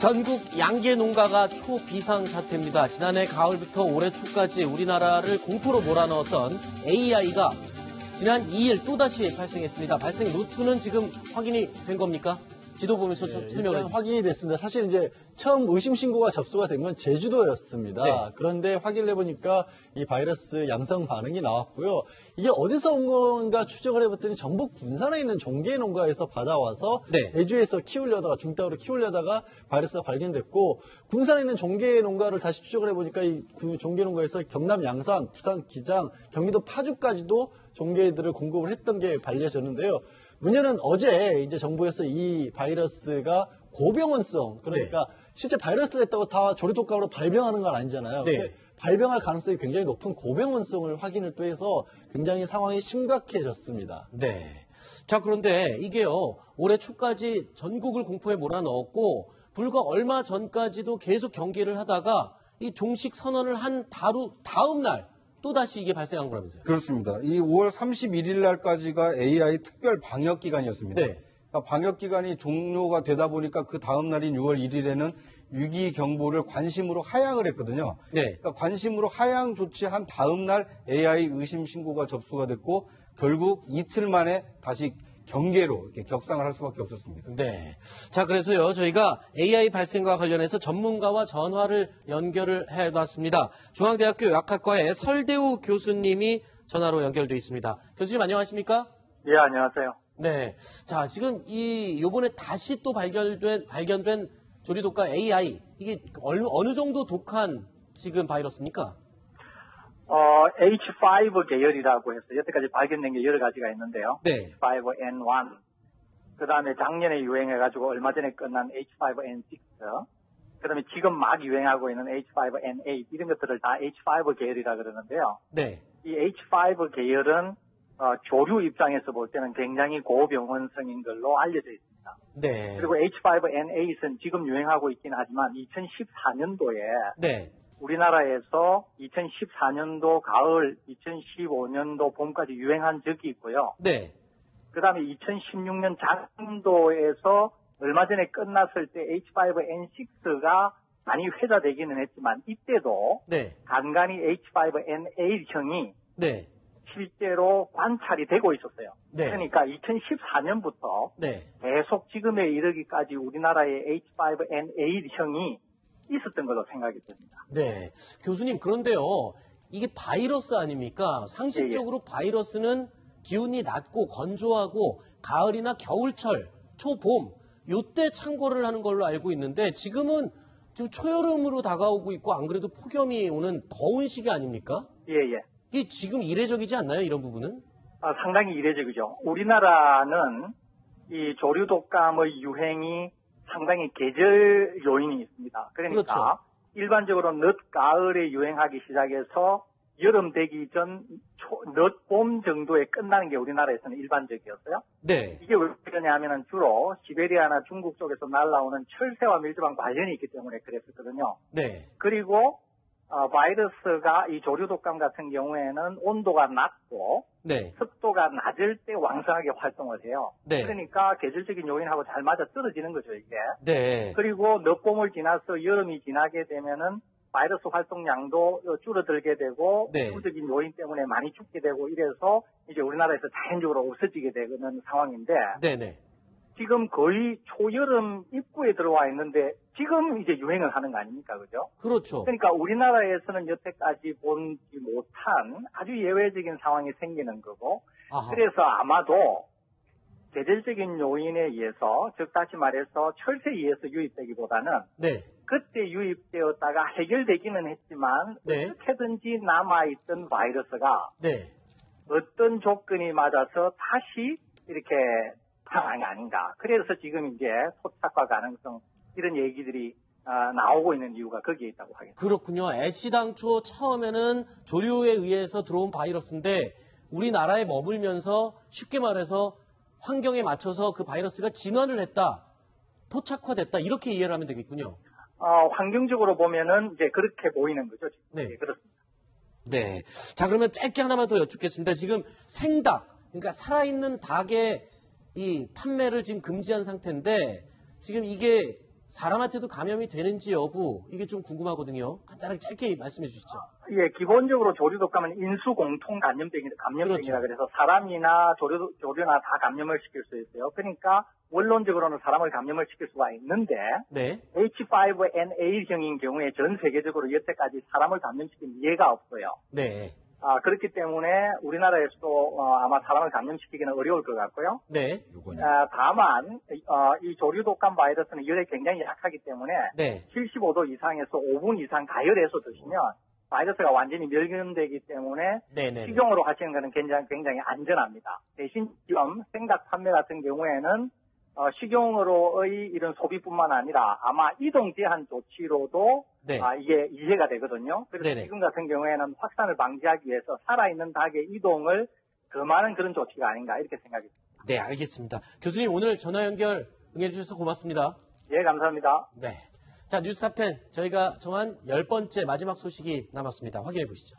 전국 양계 농가가 초비상 사태입니다. 지난해 가을부터 올해 초까지 우리나라를 공포로 몰아넣었던 AI가 지난 2일 또다시 발생했습니다. 발생 루트는 지금 확인이 된 겁니까? 지도 보면서 좀 설명을 해주시죠. 확인이 됐습니다. 사실 이제 처음 의심 신고가 접수가 된 건 제주도였습니다. 네. 그런데 확인을 해보니까 이 바이러스 양성 반응이 나왔고요. 이게 어디서 온 건가 추적을 해봤더니 전북 군산에 있는 종계 농가에서 받아와서 네. 제주에서 키우려다가 중따로 키우려다가 바이러스가 발견됐고, 군산에 있는 종계 농가를 다시 추적을 해보니까 그 종계 농가에서 경남 양산, 부산 기장, 경기도 파주까지도 종계들을 공급을 했던 게 밝혀졌는데요. 문제는 어제 이제 정부에서 이 바이러스가 고병원성, 그러니까 실제 바이러스가 있다고 다 조류독감으로 발병하는 건 아니잖아요. 네. 발병할 가능성이 굉장히 높은 고병원성을 확인을 또 해서 굉장히 상황이 심각해졌습니다. 네. 자, 그런데 이게요, 올해 초까지 전국을 공포에 몰아넣었고, 불과 얼마 전까지도 계속 경계를 하다가 이 종식 선언을 한 다음 날, 또다시 이게 발생한 거라면서요? 그렇습니다. 이 5월 31일 날까지가 AI 특별 방역 기간이었습니다. 네. 그러니까 방역 기간이 종료가 되다 보니까 그 다음 날인 6월 1일에는 위기 경보를 관심으로 하향을 했거든요. 네. 그러니까 관심으로 하향 조치한 다음 날 AI 의심 신고가 접수가 됐고 결국 이틀 만에 다시 경계로 이렇게 격상을 할 수밖에 없었습니다. 네. 자, 그래서요, 저희가 AI 발생과 관련해서 전문가와 전화를 연결을 해놨습니다. 중앙대학교 약학과의 설대우 교수님이 전화로 연결돼 있습니다. 교수님 안녕하십니까? 예, 안녕하세요. 네. 자, 지금 요번에 다시 또 발견된 조류독감 AI, 이게 어느 정도 독한 지금 바이러스입니까? H5 계열이라고 해서 여태까지 발견된 게 여러 가지가 있는데요. 네. H5N1, 그 다음에 작년에 유행해가지고 얼마 전에 끝난 H5N6, 그 다음에 지금 막 유행하고 있는 H5N8, 이런 것들을 다 H5 계열이라 그러는데요. 네. 이 H5 계열은 조류 입장에서 볼 때는 굉장히 고병원성인 걸로 알려져 있습니다. 네. 그리고 H5N8은 지금 유행하고 있긴 하지만 2014년도에 네. 우리나라에서 2014년도 가을, 2015년도 봄까지 유행한 적이 있고요. 네. 그 다음에 2016년 작년도에서 얼마 전에 끝났을 때 H5N6가 많이 회자되기는 했지만 이때도 네. 간간히 H5N8형이 네. 실제로 관찰이 되고 있었어요. 네. 그러니까 2014년부터 네. 계속 지금에 이르기까지 우리나라의 H5N8형이 있었던 걸로 생각이 듭니다. 네. 교수님, 그런데요, 이게 바이러스 아닙니까? 상식적으로 바이러스는 기온이 낮고 건조하고 가을이나 겨울철, 초봄, 요때 창궐을 하는 걸로 알고 있는데 지금은 지금 초여름으로 다가오고 있고 안 그래도 폭염이 오는 더운 시기 아닙니까? 예, 예. 이게 지금 이례적이지 않나요? 이런 부분은? 상당히 이례적이죠. 우리나라는 이 조류독감의 유행이 상당히 계절 요인이 있습니다. 그러니까 그렇죠. 일반적으로 늦 가을에 유행하기 시작해서 여름 되기 전 늦 봄 정도에 끝나는 게 우리나라에서는 일반적이었어요. 네. 이게 왜 그러냐면은 주로 시베리아나 중국 쪽에서 날라오는 철새와 밀접한 관련이 있기 때문에 그랬었거든요. 네. 그리고 바이러스가 이 조류독감 같은 경우에는 온도가 낮고 네. 습도가 낮을 때 왕성하게 활동을 해요. 네. 그러니까 계절적인 요인하고 잘 맞아 떨어지는 거죠, 이게. 네. 그리고 늦봄을 지나서 여름이 지나게 되면은 바이러스 활동량도 줄어들게 되고 네. 기후적인 요인 때문에 많이 죽게 되고 이래서 이제 우리나라에서 자연적으로 없어지게 되는 상황인데 네네. 지금 거의 초여름 입구에 들어와 있는데 지금 이제 유행을 하는 거 아닙니까? 그죠? 그렇죠. 그러니까 우리나라에서는 여태까지 보지 못한 아주 예외적인 상황이 생기는 거고 아하. 그래서 아마도 계절적인 요인에 의해서 즉 다시 말해서 철새에 의해서 유입되기보다는 네. 그때 유입되었다가 해결되기는 했지만 네. 어떻게든지 남아있던 바이러스가 네. 어떤 조건이 맞아서 다시 이렇게 상황이 아닌가. 그래서 지금 이제 토착화 가능성 이런 얘기들이 나오고 있는 이유가 거기에 있다고 하겠습니다. 그렇군요. 애시당초 처음에는 조류에 의해서 들어온 바이러스인데 우리나라에 머물면서 쉽게 말해서 환경에 맞춰서 그 바이러스가 진화를 했다. 토착화됐다. 이렇게 이해를 하면 되겠군요. 환경적으로 보면은 이제 그렇게 보이는 거죠. 네. 네, 그렇습니다. 네. 자, 그러면 짧게 하나만 더 여쭙겠습니다. 지금 생닭, 그러니까 살아있는 닭의 이 판매를 지금 금지한 상태인데 지금 이게 사람한테도 감염이 되는지 여부 이게 좀 궁금하거든요. 간단하게 짧게 말씀해 주시죠. 예, 기본적으로 조류독감은 인수 공통 감염병이라 그렇죠. 그래서 사람이나 조류나 다 감염을 시킬 수 있어요. 그러니까 원론적으로는 사람을 감염을 시킬 수가 있는데 네. H5N8형인 경우에 전 세계적으로 여태까지 사람을 감염시킨 예가 없어요. 네. 그렇기 때문에 우리나라에서도 아마 사람을 감염시키기는 어려울 것 같고요. 네. 다만 이 조류독감 바이러스는 열에 굉장히 약하기 때문에 네. 75도 이상에서 5분 이상 가열해서 드시면 바이러스가 완전히 멸균되기 때문에 네네. 식용으로 하시는 것은 굉장히 안전합니다. 대신 지금 생닭 판매 같은 경우에는 식용으로의 이런 소비뿐만 아니라 아마 이동 제한 조치로도 네. 이게 이해가 되거든요. 그래서 네네. 지금 같은 경우에는 확산을 방지하기 위해서 살아있는 닭의 이동을 금하는 그런 조치가 아닌가 이렇게 생각이 듭니다. 네, 알겠습니다. 교수님 오늘 전화 연결 응해주셔서 고맙습니다. 예, 감사합니다. 네. 자, 뉴스탑10 저희가 정한 10번째 마지막 소식이 남았습니다. 확인해 보시죠.